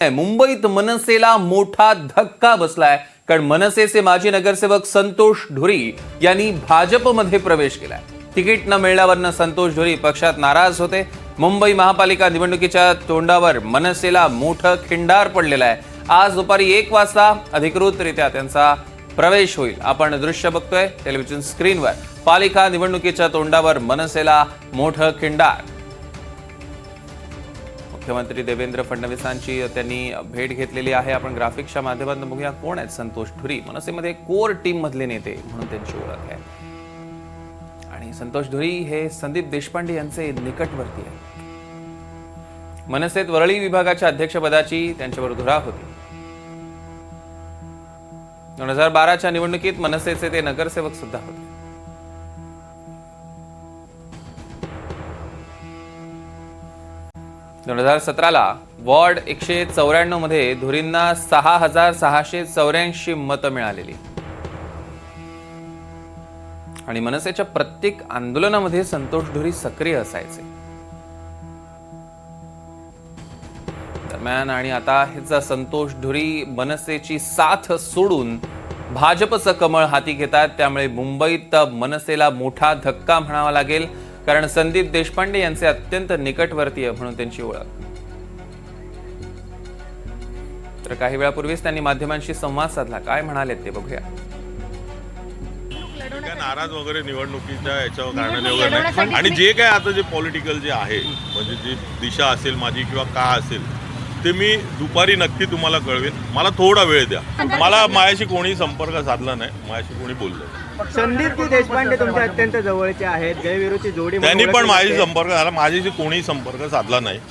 मुंबईत मनसेला मोठा धक्का बसलाय, कारण मनसेचे माजी नगरसेवक संतोष ढोरी यांनी भाजपमध्ये प्रवेश केलाय। तिकीट न मिळाल्यावरनं संतोष ढोरी पक्षात नाराज होते। मुंबई महापालिका निवडणुकीच्या तोंडावर मनसेला मोठं खिंडार पडलेलं आहे। आज दुपारी 1 वाजता अधिकृतरित्या त्यांचा प्रवेश होईल। आपण दृश्य बघतोय टेलिव्हिजन स्क्रीनवर। पालिका निवडणुकीच्या तोंडावर मनसेला मोठं खिंडार। मुख्यमंत्री देवेंद्र फडणवीसांची त्यांनी भेट घेतलेली आहे। आपण ग्राफिक्सच्या माध्यमातून बघूया कोण आहेत संतोष ढोरी। मनसेमध्ये कोर टीम मधले नेते म्हणून त्यांची ओळख आहे आणि संतोष ढोरी हे संदीप देशपांडे यांचे निकटवर्ती आहेत। मनसेत वरळी विभागाच्या अध्यक्षपदाची त्यांच्यावर धुरा होती। 2012च्या निवडणुकीत मनसेचे ते नगरसेवक सुद्धा होते। दोन 2017ला वॉर्ड 194 मध्ये धुरींना 6684 मतं मिळालेली आणि मनसेच्या प्रत्येक आंदोलनामध्ये संतोष ढोरी सक्रिय असायचे। दरम्यान आणि आता हेच संतोष ढोरी मनसेची साथ सोडून भाजपचं कमळ हाती घेतात। त्यामुळे मुंबईत मनसेला मोठा धक्का म्हणावा लागेल, कारण संदीप देशपांडे यांचे अत्यंत निकटवर्तीय म्हणून त्यांची ओळख। तर काही वेळापूर्वीच त्यांनी माध्यमांशी संवाद साधला। काय म्हणाले ते बघूया। नाराज वगैरे निवडणुकीच्या याच्यावर कारणाने वगैरे नाही, आणि जे काय आता जे पॉलिटिकल जे आहे म्हणजे जी दिशा असेल माझी किंवा का असेल ते मी दुपारी नक्की तुम्हाला कळवेन। मला थोडा वेळ द्या। मला माझ्याशी कोणी संपर्क साधला नाही, माझ्याशी कोणी बोललं नाही। संदीप देशपांडे तुमच्या अत्यंत जवळचे आहेत, जयवीरूची जोडी त्यांनी पण माझ्याशी संपर्क झाला, माझ्याशी कोणी संपर्क साधला नाही।